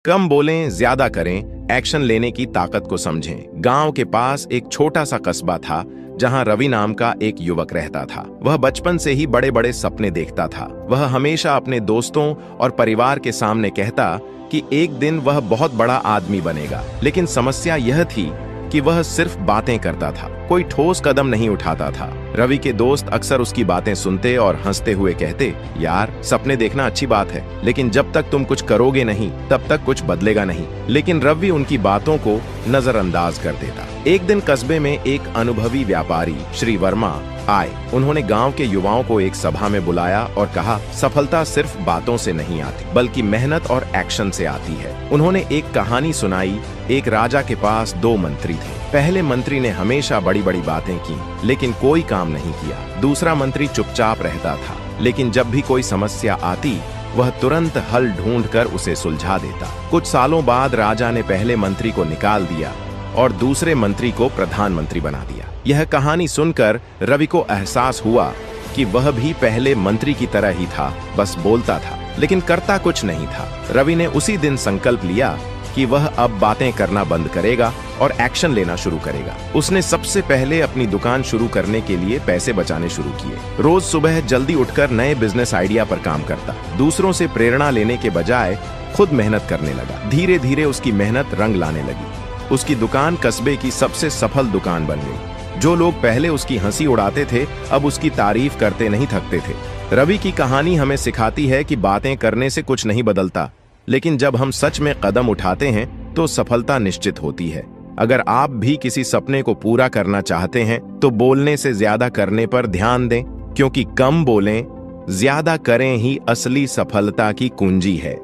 कम बोलें, ज्यादा करें, एक्शन लेने की ताकत को समझें। गांव के पास एक छोटा सा कस्बा था जहां रवि नाम का एक युवक रहता था। वह बचपन से ही बड़े बड़े सपने देखता था। वह हमेशा अपने दोस्तों और परिवार के सामने कहता कि एक दिन वह बहुत बड़ा आदमी बनेगा। लेकिन समस्या यह थी कि वह सिर्फ बातें करता था, कोई ठोस कदम नहीं उठाता था। रवि के दोस्त अक्सर उसकी बातें सुनते और हंसते हुए कहते, यार सपने देखना अच्छी बात है, लेकिन जब तक तुम कुछ करोगे नहीं तब तक कुछ बदलेगा नहीं। लेकिन रवि उनकी बातों को नजरअंदाज कर देता। एक दिन कस्बे में एक अनुभवी व्यापारी श्री वर्मा आए। उन्होंने गांव के युवाओं को एक सभा में बुलाया और कहा, सफलता सिर्फ बातों से नहीं आती बल्कि मेहनत और एक्शन से आती है। उन्होंने एक कहानी सुनाई। एक राजा के पास 2 मंत्री थे। पहले मंत्री ने हमेशा बड़ी बड़ी बातें की लेकिन कोई काम नहीं किया। दूसरा मंत्री चुपचाप रहता था, लेकिन जब भी कोई समस्या आती वह तुरंत हल ढूंढकर उसे सुलझा देता। कुछ सालों बाद राजा ने पहले मंत्री को निकाल दिया और दूसरे मंत्री को प्रधानमंत्री बना दिया। यह कहानी सुनकर रवि को एहसास हुआ कि वह भी पहले मंत्री की तरह ही था, बस बोलता था लेकिन करता कुछ नहीं था। रवि ने उसी दिन संकल्प लिया कि वह अब बातें करना बंद करेगा और एक्शन लेना शुरू करेगा। उसने सबसे पहले अपनी दुकान शुरू करने के लिए पैसे बचाने शुरू किए। रोज सुबह जल्दी उठकर नए बिजनेस आइडिया पर काम करता। दूसरों से प्रेरणा लेने के बजाय खुद मेहनत करने लगा। धीरे धीरे उसकी मेहनत रंग लाने लगी। उसकी दुकान कस्बे की सबसे सफल दुकान बन गई। जो लोग पहले उसकी हंसी उड़ाते थे अब उसकी तारीफ करते नहीं थकते थे। रवि की कहानी हमें सिखाती है कि बातें करने से कुछ नहीं बदलता, लेकिन जब हम सच में कदम उठाते हैं तो सफलता निश्चित होती है। अगर आप भी किसी सपने को पूरा करना चाहते हैं तो बोलने से ज्यादा करने पर ध्यान दें, क्योंकि कम बोलें, ज्यादा करें ही असली सफलता की कुंजी है।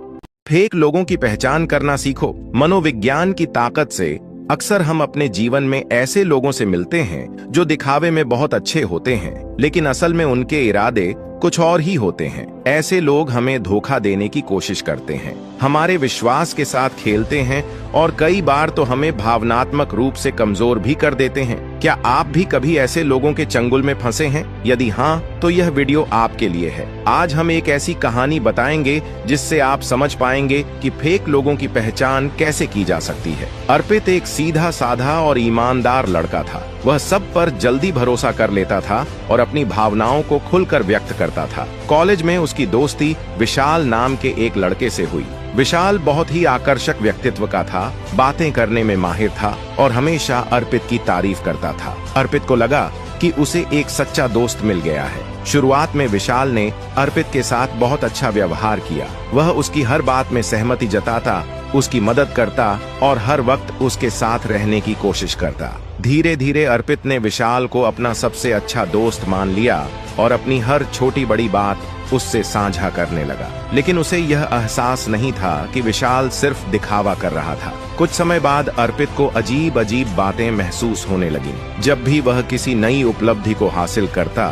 फेक लोगों की पहचान करना सीखो। मनोविज्ञान की ताकत से अक्सर हम अपने जीवन में ऐसे लोगों से मिलते हैं जो दिखावे में बहुत अच्छे होते हैं, लेकिन असल में उनके इरादे कुछ और ही होते हैं। ऐसे लोग हमें धोखा देने की कोशिश करते हैं, हमारे विश्वास के साथ खेलते हैं और कई बार तो हमें भावनात्मक रूप से कमजोर भी कर देते हैं। क्या आप भी कभी ऐसे लोगों के चंगुल में फंसे हैं? यदि हाँ, तो यह वीडियो आपके लिए है। आज हम एक ऐसी कहानी बताएंगे जिससे आप समझ पाएंगे कि फेक लोगों की पहचान कैसे की जा सकती है। अर्पित एक सीधा साधा और ईमानदार लड़का था। वह सब पर जल्दी भरोसा कर लेता था और अपनी भावनाओं को खुलकर व्यक्त करता था। कॉलेज में उसकी दोस्ती विशाल नाम के एक लड़के से हुई। विशाल बहुत ही आकर्षक व्यक्तित्व का था, बातें करने में माहिर था और हमेशा अर्पित की तारीफ करता था। अर्पित को लगा कि उसे एक सच्चा दोस्त मिल गया है। शुरुआत में विशाल ने अर्पित के साथ बहुत अच्छा व्यवहार किया। वह उसकी हर बात में सहमति जताता, उसकी मदद करता और हर वक्त उसके साथ रहने की कोशिश करता। धीरे धीरे अर्पित ने विशाल को अपना सबसे अच्छा दोस्त मान लिया और अपनी हर छोटी बड़ी बात उससे साझा करने लगा। लेकिन उसे यह एहसास नहीं था कि विशाल सिर्फ दिखावा कर रहा था। कुछ समय बाद अर्पित को अजीब अजीब बातें महसूस होने लगीं। जब भी वह किसी नई उपलब्धि को हासिल करता,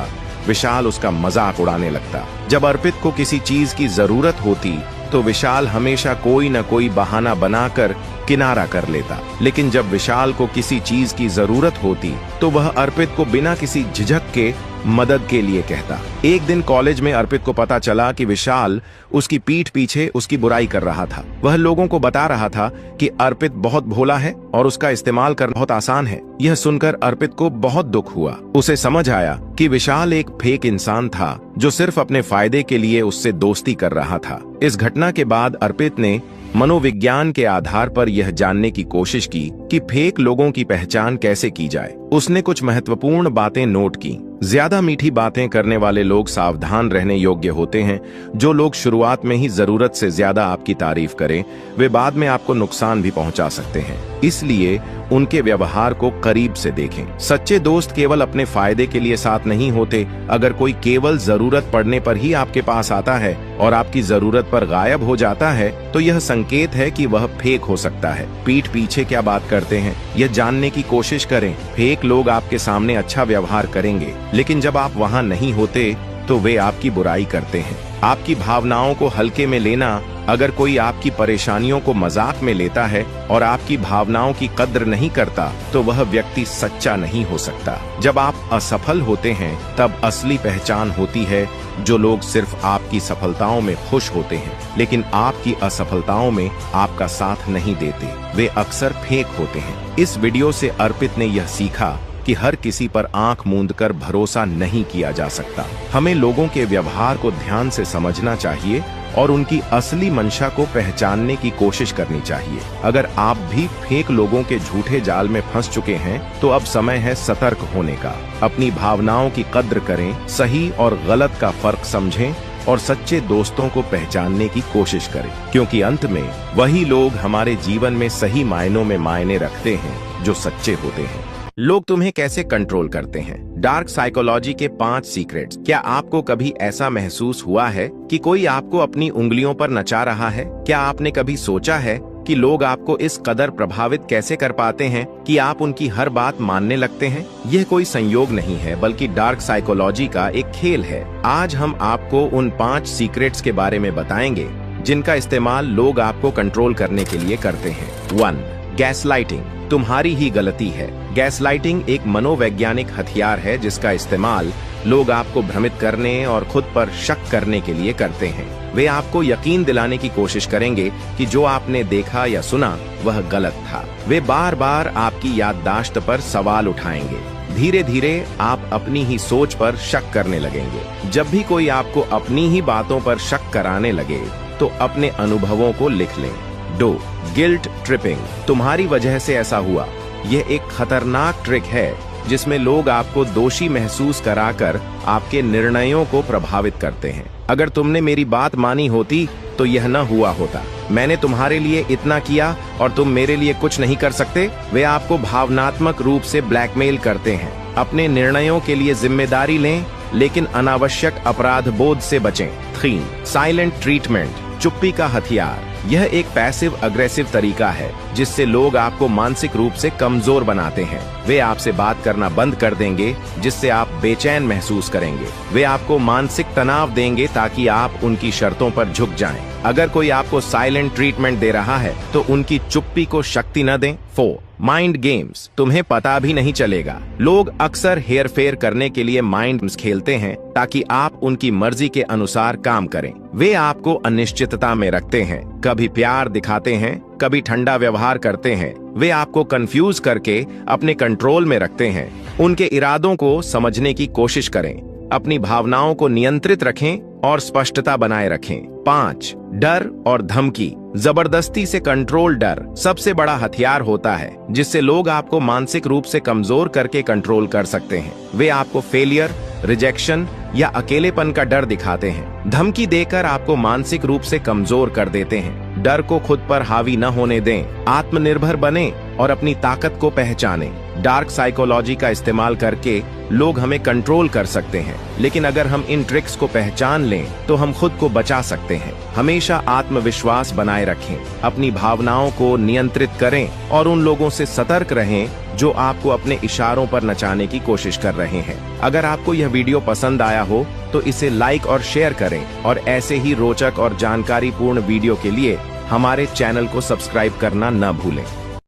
विशाल उसका मजाक उड़ाने लगता। जब अर्पित को किसी चीज की जरूरत होती तो विशाल हमेशा कोई न कोई बहाना बनाकर किनारा कर लेता। लेकिन जब विशाल को किसी चीज की जरूरत होती तो वह अर्पित को बिना किसी झिझक के मदद के लिए कहता। एक दिन कॉलेज में अर्पित को पता चला कि विशाल उसकी पीठ पीछे उसकी बुराई कर रहा था। वह लोगों को बता रहा था कि अर्पित बहुत भोला है और उसका इस्तेमाल करना बहुत आसान है। यह सुनकर अर्पित को बहुत दुख हुआ। उसे समझ आया कि विशाल एक फेक इंसान था जो सिर्फ अपने फायदे के लिए उससे दोस्ती कर रहा था। इस घटना के बाद अर्पित ने मनोविज्ञान के आधार पर यह जानने की कोशिश की कि फेक लोगों की पहचान कैसे की जाए। उसने कुछ महत्वपूर्ण बातें नोट की। ज्यादा मीठी बातें करने वाले लोग सावधान रहने योग्य होते हैं। जो लोग शुरुआत में ही जरूरत से ज्यादा आपकी तारीफ करें, वे बाद में आपको नुकसान भी पहुंचा सकते हैं। इसलिए उनके व्यवहार को करीब से देखें। सच्चे दोस्त केवल अपने फायदे के लिए साथ नहीं होते। अगर कोई केवल जरूरत पड़ने पर ही आपके पास आता है और आपकी जरूरत पर गायब हो जाता है, तो यह संकेत है कि वह फेक हो सकता है। पीठ पीछे क्या बात करते हैं, यह जानने की कोशिश करें। फेक लोग आपके सामने अच्छा व्यवहार करेंगे, लेकिन जब आप वहां नहीं होते तो वे आपकी बुराई करते हैं। आपकी भावनाओं को हल्के में लेना, अगर कोई आपकी परेशानियों को मजाक में लेता है और आपकी भावनाओं की कद्र नहीं करता, तो वह व्यक्ति सच्चा नहीं हो सकता। जब आप असफल होते हैं तब असली पहचान होती है। जो लोग सिर्फ आपकी सफलताओं में खुश होते हैं लेकिन आपकी असफलताओं में आपका साथ नहीं देते, वे अक्सर फेक होते हैं। इस वीडियो से अर्पित ने यह सीखा कि हर किसी पर आंख मूंदकर भरोसा नहीं किया जा सकता। हमें लोगों के व्यवहार को ध्यान से समझना चाहिए और उनकी असली मंशा को पहचानने की कोशिश करनी चाहिए। अगर आप भी फेक लोगों के झूठे जाल में फंस चुके हैं तो अब समय है सतर्क होने का। अपनी भावनाओं की कद्र करें, सही और गलत का फर्क समझें और सच्चे दोस्तों को पहचानने की कोशिश करें, क्योंकि अंत में वही लोग हमारे जीवन में सही मायनों में मायने रखते हैं जो सच्चे होते हैं। लोग तुम्हें कैसे कंट्रोल करते हैं? डार्क साइकोलॉजी के 5 सीक्रेट्स। क्या आपको कभी ऐसा महसूस हुआ है कि कोई आपको अपनी उंगलियों पर नचा रहा है? क्या आपने कभी सोचा है कि लोग आपको इस कदर प्रभावित कैसे कर पाते हैं कि आप उनकी हर बात मानने लगते हैं? यह कोई संयोग नहीं है, बल्कि डार्क साइकोलॉजी का एक खेल है। आज हम आपको उन 5 सीक्रेट्स के बारे में बताएंगे जिनका इस्तेमाल लोग आपको कंट्रोल करने के लिए करते हैं। 1. गैसलाइटिंग। तुम्हारी ही गलती है। गैसलाइटिंग एक मनोवैज्ञानिक हथियार है जिसका इस्तेमाल लोग आपको भ्रमित करने और खुद पर शक करने के लिए करते हैं। वे आपको यकीन दिलाने की कोशिश करेंगे कि जो आपने देखा या सुना वह गलत था। वे बार बार आपकी याददाश्त पर सवाल उठाएंगे। धीरे धीरे आप अपनी ही सोच पर शक करने लगेंगे। जब भी कोई आपको अपनी ही बातों पर शक कराने लगे तो अपने अनुभवों को लिख लें। 2. Guilt tripping. तुम्हारी वजह से ऐसा हुआ। यह एक खतरनाक ट्रिक है जिसमें लोग आपको दोषी महसूस कराकर आपके निर्णयों को प्रभावित करते हैं। अगर तुमने मेरी बात मानी होती तो यह न हुआ होता। मैंने तुम्हारे लिए इतना किया और तुम मेरे लिए कुछ नहीं कर सकते। वे आपको भावनात्मक रूप से ब्लैकमेल करते हैं। अपने निर्णयों के लिए जिम्मेदारी लें, लेकिन अनावश्यक अपराध बोध से बचें। 3. Silent treatment. चुप्पी का हथियार। यह एक पैसिव अग्रेसिव तरीका है जिससे लोग आपको मानसिक रूप से कमजोर बनाते हैं। वे आपसे बात करना बंद कर देंगे जिससे आप बेचैन महसूस करेंगे। वे आपको मानसिक तनाव देंगे ताकि आप उनकी शर्तों पर झुक जाएं। अगर कोई आपको साइलेंट ट्रीटमेंट दे रहा है तो उनकी चुप्पी को शक्ति न दें। 4. Mind games. तुम्हें पता भी नहीं चलेगा। लोग अक्सर हेर फेर करने के लिए माइंड गेम्स खेलते हैं ताकि आप उनकी मर्जी के अनुसार काम करें। वे आपको अनिश्चितता में रखते हैं, कभी प्यार दिखाते हैं, कभी ठंडा व्यवहार करते हैं। वे आपको कंफ्यूज करके अपने कंट्रोल में रखते हैं। उनके इरादों को समझने की कोशिश करें। अपनी भावनाओं को नियंत्रित रखें और स्पष्टता बनाए रखें। 5. डर और धमकी। जबरदस्ती से कंट्रोल। डर सबसे बड़ा हथियार होता है जिससे लोग आपको मानसिक रूप से कमजोर करके कंट्रोल कर सकते हैं। वे आपको फेलियर, रिजेक्शन या अकेलेपन का डर दिखाते हैं। धमकी देकर आपको मानसिक रूप से कमजोर कर देते हैं। डर को खुद पर हावी न होने दें। आत्मनिर्भर बने और अपनी ताकत को पहचानें। डार्क साइकोलॉजी का इस्तेमाल करके लोग हमें कंट्रोल कर सकते हैं, लेकिन अगर हम इन ट्रिक्स को पहचान लें तो हम खुद को बचा सकते हैं। हमेशा आत्मविश्वास बनाए रखें, अपनी भावनाओं को नियंत्रित करें और उन लोगों से सतर्क रहें जो आपको अपने इशारों पर नचाने की कोशिश कर रहे हैं। अगर आपको यह वीडियो पसंद आया हो तो इसे लाइक और शेयर करें और ऐसे ही रोचक और जानकारीपूर्ण वीडियो के लिए हमारे चैनल को सब्सक्राइब करना न भूलें।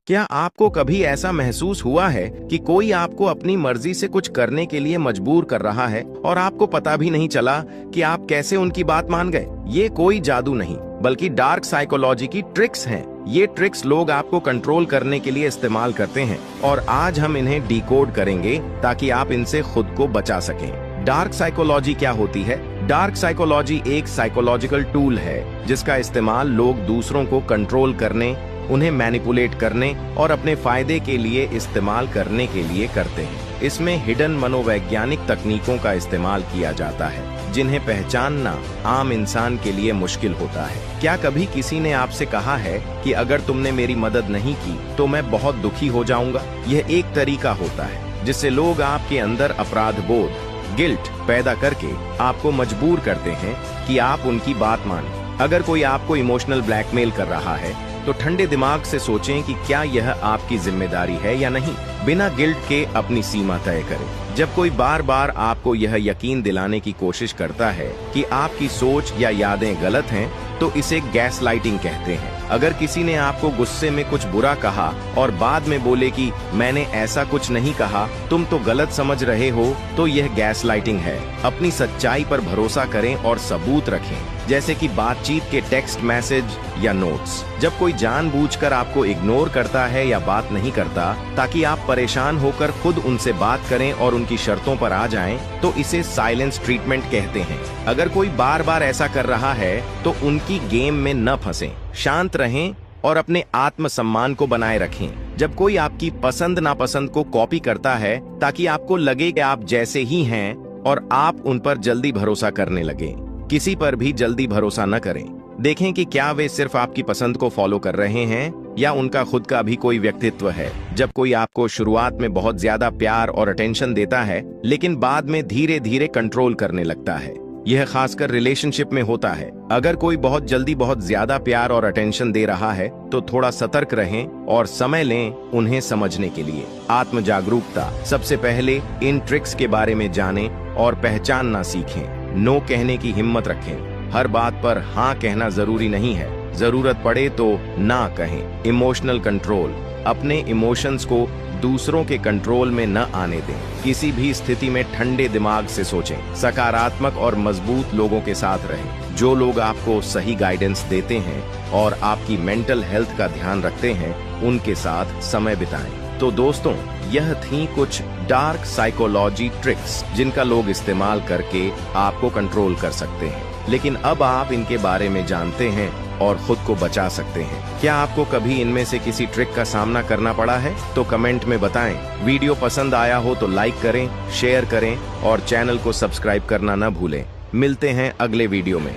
क्या आपको कभी ऐसा महसूस हुआ है कि कोई आपको अपनी मर्जी से कुछ करने के लिए मजबूर कर रहा है और आपको पता भी नहीं चला कि आप कैसे उनकी बात मान गए? ये कोई जादू नहीं, बल्कि डार्क साइकोलॉजी की ट्रिक्स हैं। ये ट्रिक्स लोग आपको कंट्रोल करने के लिए इस्तेमाल करते हैं और आज हम इन्हें डिकोड करेंगे ताकि आप इनसे खुद को बचा सकें। डार्क साइकोलॉजी क्या होती है? डार्क साइकोलॉजी एक साइकोलॉजिकल टूल है जिसका इस्तेमाल लोग दूसरों को कंट्रोल करने, उन्हें मैनिपुलेट करने और अपने फायदे के लिए इस्तेमाल करने के लिए करते हैं। इसमें हिडन मनोवैज्ञानिक तकनीकों का इस्तेमाल किया जाता है जिन्हें पहचानना आम इंसान के लिए मुश्किल होता है। क्या कभी किसी ने आपसे कहा है कि अगर तुमने मेरी मदद नहीं की तो मैं बहुत दुखी हो जाऊंगा? यह एक तरीका होता है जिससे लोग आपके अंदर अपराध बोध, गिल्ट पैदा करके आपको मजबूर करते हैं कि आप उनकी बात मानें। अगर कोई आपको इमोशनल ब्लैकमेल कर रहा है तो ठंडे दिमाग से सोचें कि क्या यह आपकी जिम्मेदारी है या नहीं। बिना गिल्ट के अपनी सीमा तय करें। जब कोई बार बार आपको यह यकीन दिलाने की कोशिश करता है कि आपकी सोच या यादें गलत हैं, तो इसे गैसलाइटिंग कहते हैं। अगर किसी ने आपको गुस्से में कुछ बुरा कहा और बाद में बोले कि मैंने ऐसा कुछ नहीं कहा, तुम तो गलत समझ रहे हो, तो यह गैसलाइटिंग है। अपनी सच्चाई पर भरोसा करें और सबूत रखें, जैसे कि बातचीत के टेक्स्ट मैसेज या नोट्स। जब कोई जानबूझकर आपको इग्नोर करता है या बात नहीं करता ताकि आप परेशान होकर खुद उनसे बात करें और उनकी शर्तों पर आ जाएं, तो इसे साइलेंस ट्रीटमेंट कहते हैं। अगर कोई बार बार ऐसा कर रहा है तो उनकी गेम में न फंसें, शांत रहें और अपने आत्मसम्मान को बनाए रखें। जब कोई आपकी पसंद नापसंद को कॉपी करता है ताकि आपको लगे कि आप जैसे ही हैं और आप उन पर जल्दी भरोसा करने लगे, किसी पर भी जल्दी भरोसा न करें। देखें कि क्या वे सिर्फ आपकी पसंद को फॉलो कर रहे हैं या उनका खुद का भी कोई व्यक्तित्व है। जब कोई आपको शुरुआत में बहुत ज्यादा प्यार और अटेंशन देता है लेकिन बाद में धीरे धीरे कंट्रोल करने लगता है, यह खासकर रिलेशनशिप में होता है। अगर कोई बहुत जल्दी बहुत ज्यादा प्यार और अटेंशन दे रहा है तो थोड़ा सतर्क रहें और समय लें उन्हें समझने के लिए। आत्म जागरूकता। सबसे पहले इन ट्रिक्स के बारे में जानें और पहचानना सीखें। नो कहने की हिम्मत रखें। हर बात पर हाँ कहना जरूरी नहीं है, जरूरत पड़े तो ना कहें। Emotional control. अपने इमोशंस को दूसरों के कंट्रोल में न आने दें। किसी भी स्थिति में ठंडे दिमाग से सोचें। सकारात्मक और मजबूत लोगों के साथ रहें, जो लोग आपको सही गाइडेंस देते हैं और आपकी मेंटल हेल्थ का ध्यान रखते हैं, उनके साथ समय बिताएं। तो दोस्तों, यह थी कुछ डार्क साइकोलॉजी ट्रिक्स जिनका लोग इस्तेमाल करके आपको कंट्रोल कर सकते हैं, लेकिन अब आप इनके बारे में जानते हैं और खुद को बचा सकते हैं। क्या आपको कभी इनमें से किसी ट्रिक का सामना करना पड़ा है? तो कमेंट में बताएं। वीडियो पसंद आया हो तो लाइक करें, शेयर करें और चैनल को सब्सक्राइब करना न भूलें। मिलते हैं अगले वीडियो में।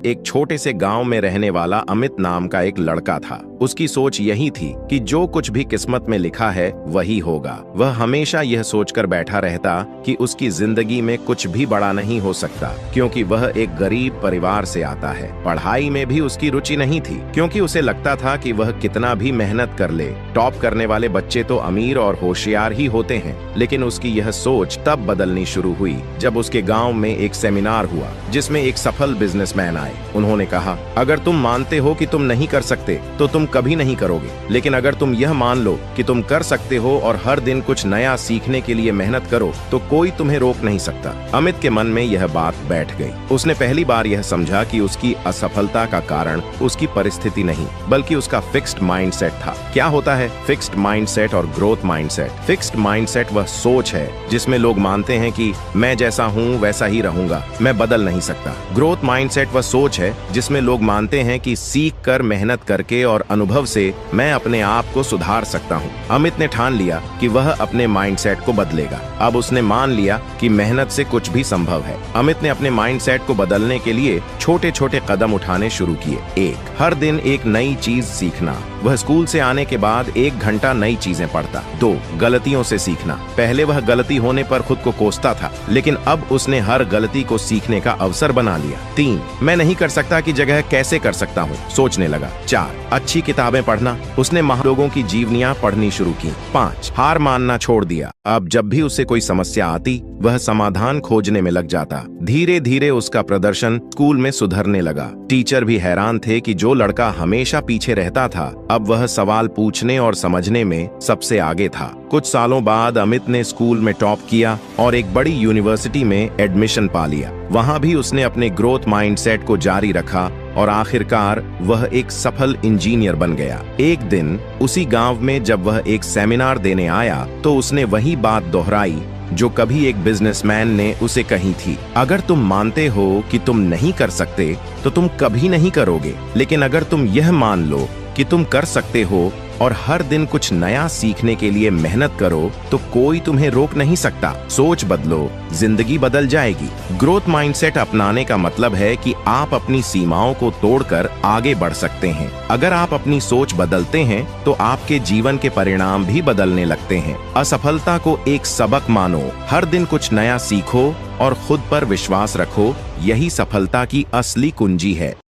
एक छोटे से गांव में रहने वाला अमित नाम का एक लड़का था। उसकी सोच यही थी कि जो कुछ भी किस्मत में लिखा है वही होगा। वह हमेशा यह सोचकर बैठा रहता कि उसकी जिंदगी में कुछ भी बड़ा नहीं हो सकता, क्योंकि वह एक गरीब परिवार से आता है। पढ़ाई में भी उसकी रुचि नहीं थी, क्योंकि उसे लगता था कि वह कितना भी मेहनत कर ले, टॉप करने वाले बच्चे तो अमीर और होशियार ही होते हैं। लेकिन उसकी यह सोच तब बदलनी शुरू हुई जब उसके गाँव में एक सेमिनार हुआ जिसमें एक सफल बिजनेसमैन आए। उन्होंने कहा, अगर तुम मानते हो कि तुम नहीं कर सकते तो तुम कभी नहीं करोगे, लेकिन अगर तुम यह मान लो कि तुम कर सकते हो और हर दिन कुछ नया सीखने के लिए मेहनत करो तो कोई तुम्हें रोक नहीं सकता। अमित के मन में यह बात बैठ गई। उसने पहली बार यह समझा कि उसकी असफलता का कारण उसकी परिस्थिति नहीं बल्कि उसका फिक्स्ड माइंडसेट था। क्या होता है फिक्स्ड माइंडसेट और ग्रोथ माइंडसेट? फिक्स्ड माइंडसेट वह सोच है जिसमें लोग मानते हैं कि मैं जैसा हूँ वैसा ही रहूंगा, मैं बदल नहीं सकता। ग्रोथ माइंडसेट वह सोच है जिसमें लोग मानते हैं कि सीख कर, मेहनत करके और अनुभव से मैं अपने आप को सुधार सकता हूं। अमित ने ठान लिया कि वह अपने माइंडसेट को बदलेगा। अब उसने मान लिया कि मेहनत से कुछ भी संभव है। अमित ने अपने माइंडसेट को बदलने के लिए छोटे छोटे कदम उठाने शुरू किए। 1. हर दिन एक नई चीज सीखना। वह स्कूल से आने के बाद 1 घंटा नई चीजें पढ़ता। 2. गलतियों से सीखना। पहले वह गलती होने पर खुद को कोसता था, लेकिन अब उसने हर गलती को सीखने का अवसर बना लिया। 3. मैं नहीं कर सकता की जगह कैसे कर सकता हूँ सोचने लगा। 4. अच्छी किताबें पढ़ना। उसने महान लोगों की जीवनियां पढ़नी शुरू की। 5. हार मानना छोड़ दिया। अब जब भी उसे कोई समस्या आती वह समाधान खोजने में लग जाता। धीरे धीरे उसका प्रदर्शन स्कूल में सुधरने लगा। टीचर भी हैरान थे कि जो लड़का हमेशा पीछे रहता था अब वह सवाल पूछने और समझने में सबसे आगे था। कुछ सालों बाद अमित ने स्कूल में टॉप किया और एक बड़ी यूनिवर्सिटी में एडमिशन पा लिया। वहां भी उसने अपने ग्रोथ माइंडसेट को जारी रखा और आखिरकार वह एक सफल इंजीनियर बन गया। एक दिन उसी गांव में जब वह एक सेमिनार देने आया तो उसने वही बात दोहराई जो कभी एक बिजनेसमैन ने उसे कही थी। अगर तुम मानते हो कि तुम नहीं कर सकते तो तुम कभी नहीं करोगे, लेकिन अगर तुम यह मान लो कि तुम कर सकते हो और हर दिन कुछ नया सीखने के लिए मेहनत करो तो कोई तुम्हें रोक नहीं सकता। सोच बदलो, जिंदगी बदल जाएगी। ग्रोथ माइंडसेट अपनाने का मतलब है कि आप अपनी सीमाओं को तोड़कर आगे बढ़ सकते हैं। अगर आप अपनी सोच बदलते हैं तो आपके जीवन के परिणाम भी बदलने लगते हैं। असफलता को एक सबक मानो, हर दिन कुछ नया सीखो और खुद पर विश्वास रखो। यही सफलता की असली कुंजी है।